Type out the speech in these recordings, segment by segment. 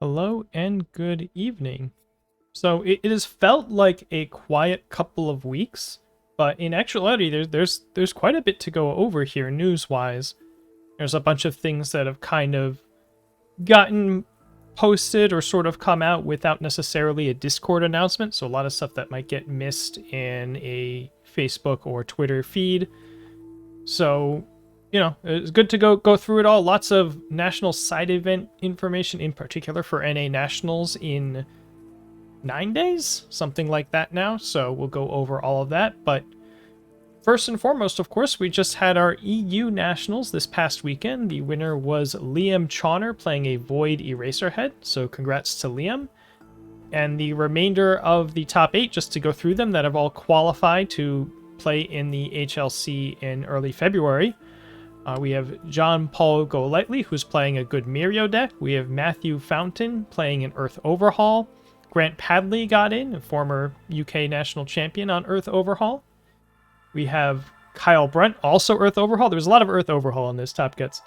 Hello and good evening. So it has felt like a quiet couple of weeks, but in actuality, there's quite a bit to go over here news-wise. There's a bunch of things that have kind of gotten posted or sort of come out without necessarily a Discord announcement, so a lot of stuff that might get missed in a Facebook or Twitter feed. So it's good to go through it all. Lots of national side event information, in particular for NA Nationals in 9 days, something like that now. So we'll go over all of that. But first and foremost, of course, we just had our EU Nationals this past weekend. The winner was Liam Chauner playing a Void Eraserhead. So congrats to Liam. And the remainder of the top 8, just to go through them, that have all qualified to play in the HLC in early February. We have John Paul Golightly, who's playing a good Mirio deck. We have Matthew Fountain playing an Earth Overhaul. Grant Padley got in, a former UK national champion on Earth Overhaul. We have Kyle Brunt, also Earth Overhaul. There's a lot of Earth Overhaul in this Top Cuts.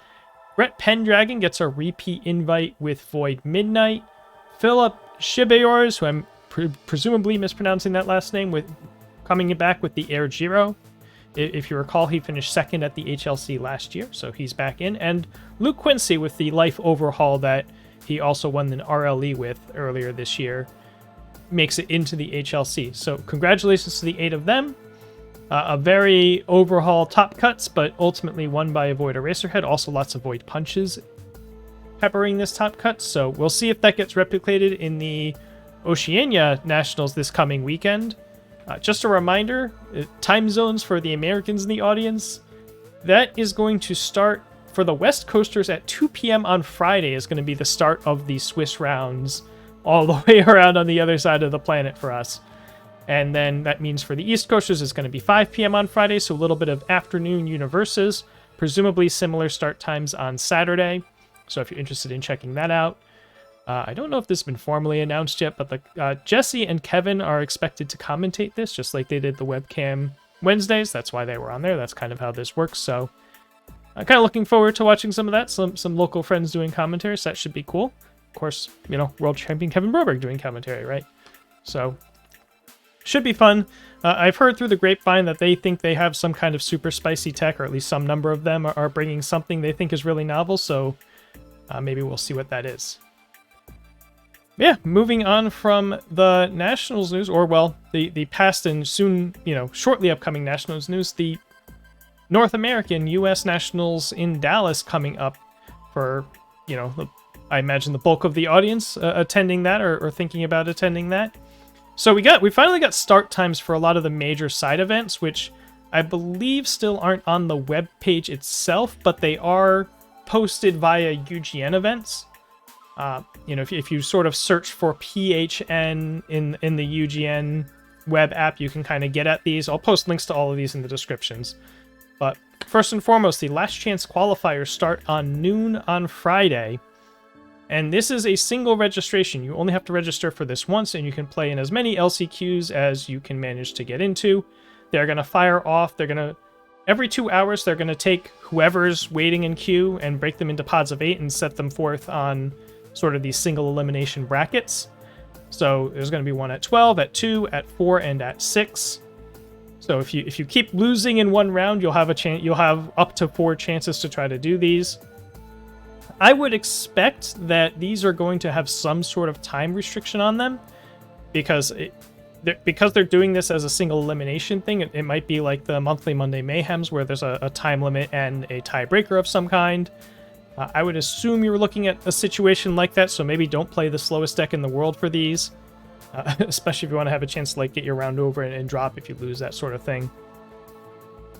Brett Pendragon gets a repeat invite with Void Midnight. Philip Shibayors, who I'm presumably mispronouncing that last name, with coming back with the Air Giro. If you recall, he finished second at the HLC last year, so he's back in. And Luke Quincy with the Life Overhaul that he also won an RLE with earlier this year makes it into the HLC. So congratulations to the 8 of them. A very overhaul Top Cuts, but ultimately won by a Void Eraserhead. Also lots of Void Punches peppering this Top Cut. So we'll see if that gets replicated in the Oceania Nationals this coming weekend. Just a reminder, time zones for the Americans in the audience. That is going to start for the West Coasters at 2 p.m. on Friday is going to be the start of the Swiss rounds all the way around on the other side of the planet for us. And then that means for the East Coasters it's going to be 5 p.m. on Friday, so a little bit of afternoon Universus, presumably similar start times on Saturday. So if you're interested in checking that out. I don't know if this has been formally announced yet, but Jesse and Kevin are expected to commentate this, just like they did the webcam Wednesdays. That's why they were on there. That's kind of how this works. So I'm kind of looking forward to watching some of that. Some local friends doing commentary, so that should be cool. Of course, world champion Kevin Broberg doing commentary, right? So should be fun. I've heard through the grapevine that they think they have some kind of super spicy tech, or at least some number of them are bringing something they think is really novel. So maybe we'll see what that is. Yeah, moving on from the Nationals news, or well, the past and soon, shortly upcoming Nationals news, the North American US Nationals in Dallas coming up for, I imagine the bulk of the audience attending that or thinking about attending that. So we finally got start times for a lot of the major side events, which I believe still aren't on the web page itself, but they are posted via UGN events. If you sort of search for PHN in the UGN web app, you can kind of get at these. I'll post links to all of these in the descriptions. But first and foremost, the last chance qualifiers start on noon on Friday. And this is a single registration. You only have to register for this once, and you can play in as many LCQs as you can manage to get into. They're going to fire off. Every 2 hours, they're going to take whoever's waiting in queue and break them into pods of 8 and set them forth on sort of these single elimination brackets. So there's going to be one at 12, at 2, at 4, and at 6. So if you keep losing in one round, you'll have up to 4 chances to try to do these. I would expect that these are going to have some sort of time restriction on them, because they're doing this as a single elimination thing. It might be like the monthly Monday Mayhems, where there's a time limit and a tiebreaker of some kind. I would assume you're looking at a situation like that, so maybe don't play the slowest deck in the world for these, especially if you want to have a chance to get your round over and drop if you lose, that sort of thing.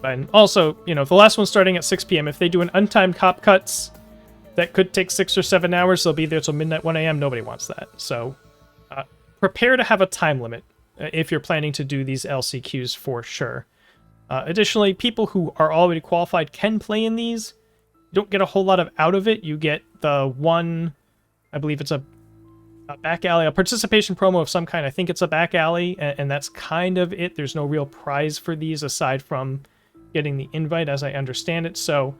And also, if the last one's starting at 6 p.m., if they do an untimed Top Cuts that could take 6 or 7 hours, they'll be there till midnight, 1 a.m. Nobody wants that. So prepare to have a time limit if you're planning to do these LCQs for sure. Additionally, people who are already qualified can play in these. You don't get a whole lot out of it. You get the one, I believe it's a back alley, a participation promo of some kind. I think it's a back alley, and that's kind of it. There's no real prize for these aside from getting the invite, as I understand it. So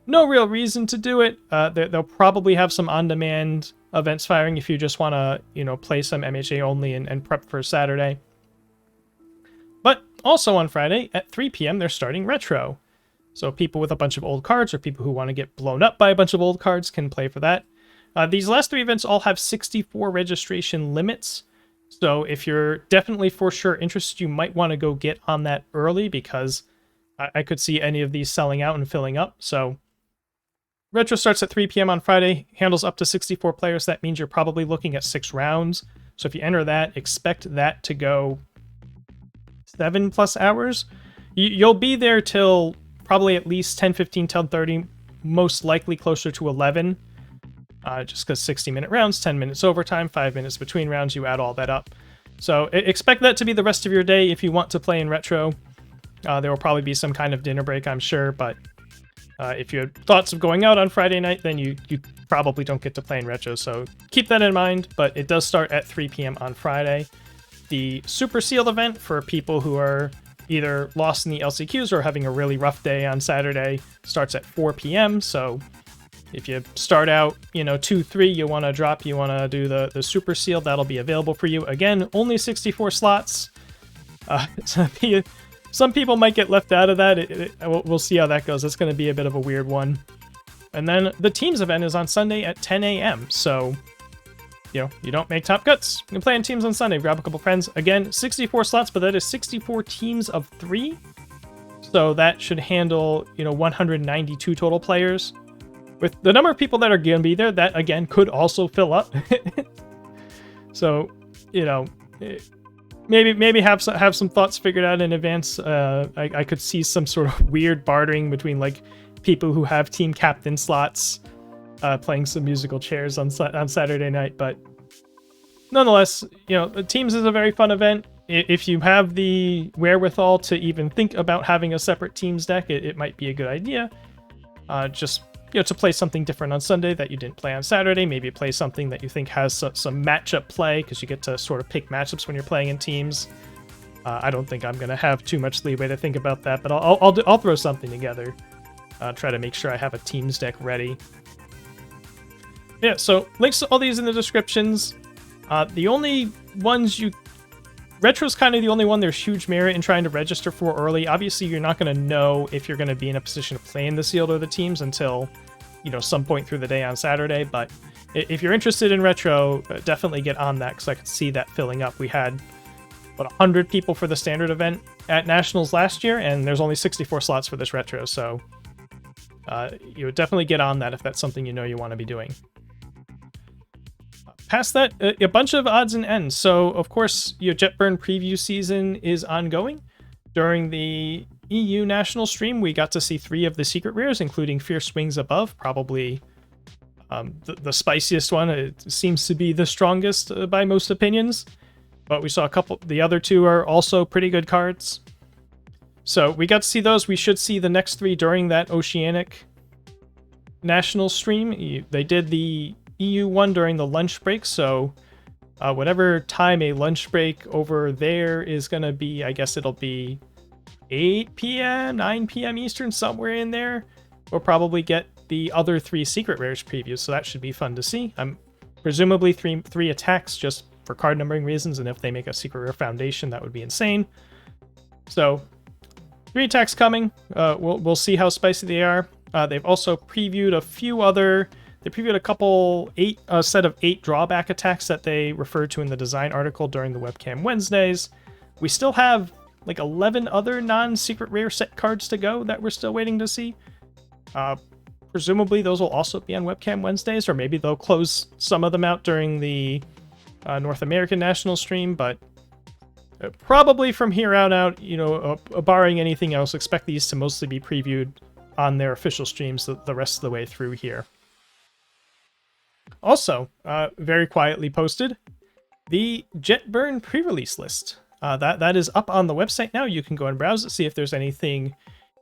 no real reason to do it. They'll probably have some on-demand events firing if you just want to, play some MHA only and prep for Saturday. But also on Friday at 3 p.m. they're starting Retro. So people with a bunch of old cards or people who want to get blown up by a bunch of old cards can play for that. These last 3 events all have 64 registration limits. So if you're definitely for sure interested, you might want to go get on that early because I could see any of these selling out and filling up. So Retro starts at 3 p.m. on Friday, handles up to 64 players. That means you're probably looking at 6 rounds. So if you enter that, expect that to go 7+ hours. You'll be there till probably at least 10:15, 10:30, most likely closer to 11. Just because 60-minute rounds, 10 minutes overtime, 5 minutes between rounds, you add all that up. So expect that to be the rest of your day if you want to play in Retro. There will probably be some kind of dinner break, I'm sure, but if you had thoughts of going out on Friday night, then you probably don't get to play in Retro, so keep that in mind, but it does start at 3 p.m. on Friday. The Super Sealed event for people who are either lost in the LCQs or having a really rough day on Saturday starts at 4 p.m., so if you start out, 2-3, you want to drop, you want to do the Super Sealed, that'll be available for you. Again, only 64 slots. Some people might get left out of that. We'll see how that goes. It's going to be a bit of a weird one. And then the teams event is on Sunday at 10 a.m. So, you don't make top cuts. You can play in teams on Sunday. Grab a couple friends. Again, 64 slots, but that is 64 teams of 3. So that should handle, 192 total players. With the number of people that are going to be there, that, again, could also fill up. So, maybe have some thoughts figured out in advance. I could see some sort of weird bartering between like people who have team captain slots, playing some musical chairs on Saturday night. But nonetheless, teams is a very fun event. If you have the wherewithal to even think about having a separate teams deck, it might be a good idea. Just to play something different on Sunday that you didn't play on Saturday. Maybe play something that you think has some matchup play, because you get to sort of pick matchups when you're playing in teams. I don't think I'm going to have too much leeway to think about that, but I'll throw something together. Try to make sure I have a teams deck ready. Yeah, so links to all these in the descriptions. The only ones Retro's kind of the only one there's huge merit in trying to register for early. Obviously, you're not going to know if you're going to be in a position to play in the Sealed or the teams until, some point through the day on Saturday. But if you're interested in Retro, definitely get on that, because I could see that filling up. We had, 100 people for the standard event at Nationals last year, and there's only 64 slots for this Retro. So you would definitely get on that if that's something you want to be doing. Past that, a bunch of odds and ends. So, of course, Jetburn preview season is ongoing. During the EU National stream, we got to see 3 of the secret rares, including Fierce Wings Above, probably the spiciest one. It seems to be the strongest by most opinions. But we saw a couple. The other 2 are also pretty good cards. So we got to see those. We should see the next 3 during that Oceanic National stream. They did the EU one during the lunch break, so whatever time a lunch break over there is going to be, I guess it'll be 8 p.m., 9 p.m. Eastern, somewhere in there. We'll probably get the other 3 secret rares previews, so that should be fun to see. Presumably three attacks just for card numbering reasons, and if they make a secret rare foundation, that would be insane. So 3 attacks coming. We'll see how spicy they are. They've also previewed a few other. They previewed a set of 8 drawback attacks that they referred to in the design article during the Webcam Wednesdays. We still have like 11 other non-secret rare set cards to go that we're still waiting to see. Presumably those will also be on Webcam Wednesdays, or maybe they'll close some of them out during the North American National stream, but probably from here on out, barring anything else, expect these to mostly be previewed on their official streams the rest of the way through here. Also, very quietly posted, the Jetburn pre-release list. That is up on the website now. You can go and browse it, see if there's anything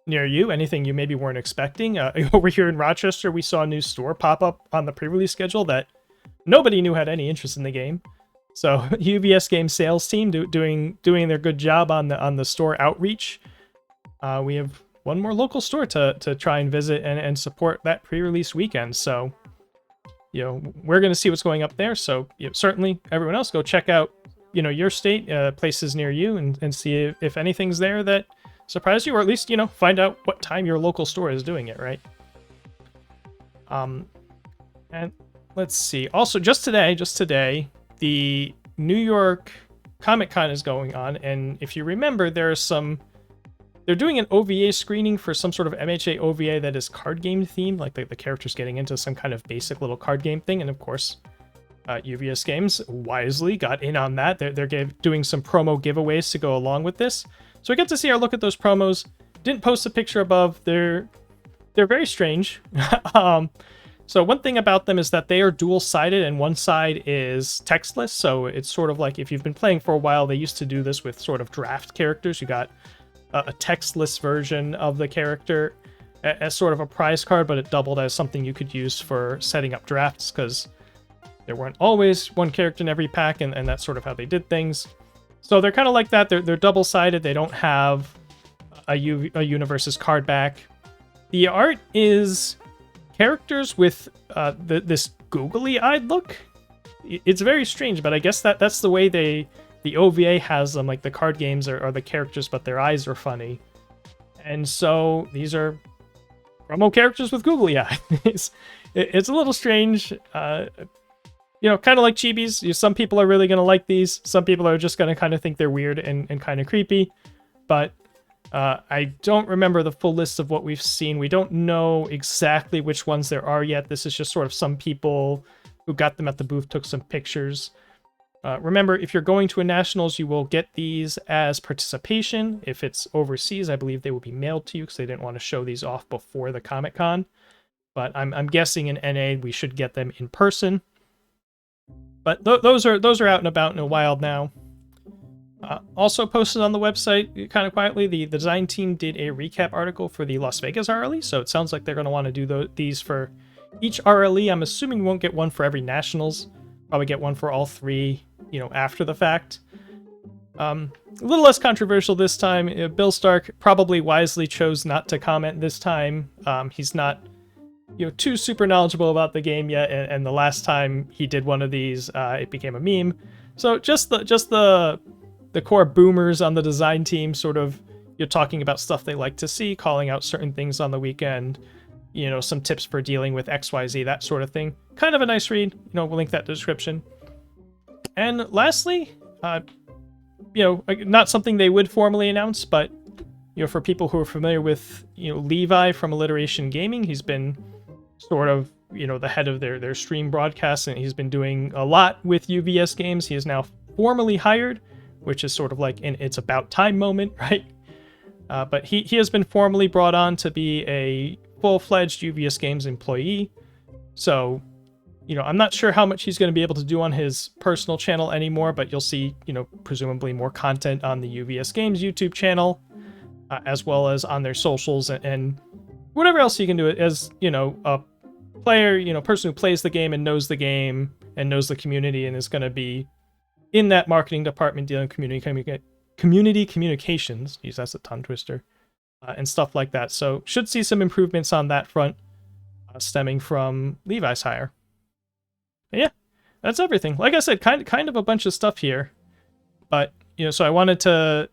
near you, anything you maybe weren't expecting. Over here in Rochester, we saw a new store pop up on the pre-release schedule that nobody knew had any interest in the game. So UVS Games sales team doing their good job on the store outreach. We have one more local store to try and visit and support that pre-release weekend. So, we're going to see what's going up there. So certainly everyone else go check out, your state, places near you, and see if anything's there that surprised you, or at least, find out what time your local store is doing it, right? And let's see. Also, just today, the New York Comic-Con is going on, and if you remember, they're doing an OVA screening for some sort of MHA OVA that is card game themed, like the characters getting into some kind of basic little card game thing, and of course, UVS Games wisely got in on that. They're doing some promo giveaways to go along with this. So I get to see our look at those promos. Didn't post a picture above. They're very strange. So one thing about them is that they are dual-sided, and one side is textless. So it's sort of like if you've been playing for a while, they used to do this with sort of draft characters. You got a textless version of the character as sort of a prize card, but it doubled as something you could use for setting up drafts because there weren't always one character in every pack, and that's sort of how they did things. So they're kind of like that. They're double-sided. They don't have a Universus card back. The art is characters with this googly-eyed look. It's very strange, but I guess that's the way the OVA has them. Like the card games are the characters, but their eyes are funny. And so these are promo characters with googly eyes. It's a little strange. Kind of like chibis. Some people are really going to like these. Some people are just going to kind of think they're weird and kind of creepy. But I don't remember the full list of what we've seen. We don't know exactly which ones there are yet. This is just sort of some people who got them at the booth took some pictures. Remember, if you're going to a Nationals, you will get these as participation. If it's overseas, I believe they will be mailed to you because they didn't want to show these off before the Comic-Con. But I'm guessing in NA we should get them in person. But those are out and about in a while now. Also posted on the website, kind of quietly, the design team did a recap article for the Las Vegas RLE, so it sounds like they're going to want to do these for each RLE. I'm assuming we won't get one for every Nationals. Probably get one for all three, after the fact. A little less controversial this time. Bill Stark probably wisely chose not to comment this time. He's not too super knowledgeable about the game yet, and the last time he did one of these, it became a meme. So just the core boomers on the design team sort of talking about stuff they like to see, calling out certain things on the weekend, some tips for dealing with XYZ, that sort of thing. Kind of a nice read. We'll link that description. And lastly, not something they would formally announce, but for people who are familiar with Levi from Alliteration Gaming, he's been sort of the head of their stream broadcast, and he's been doing a lot with UVS Games. He is now formally hired, which is sort of like an it's about time moment, right? But he has been formally brought on to be a full-fledged UVS Games employee. So, I'm not sure how much he's going to be able to do on his personal channel anymore, but you'll see, presumably more content on the UVS Games YouTube channel, as well as on their socials and whatever else he can do as, a player, person who plays the game and knows the community and is going to be in that marketing department dealing with community communications. Geez, that's a tongue twister. And stuff like that. So should see some improvements on that front stemming from Levi's hire. But yeah, that's everything. Like I said, kind of a bunch of stuff here. But, so I wanted to,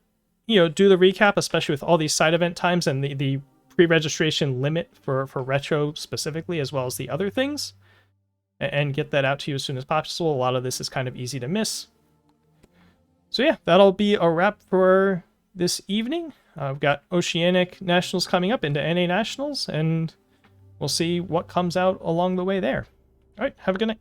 do the recap, especially with all these side event times and the pre-registration limit for Retro specifically, as well as the other things, and get that out to you as soon as possible. A lot of this is kind of easy to miss. So yeah, that'll be a wrap for this evening. We've got Oceanic Nationals coming up into NA Nationals, and we'll see what comes out along the way there. All right, have a good night.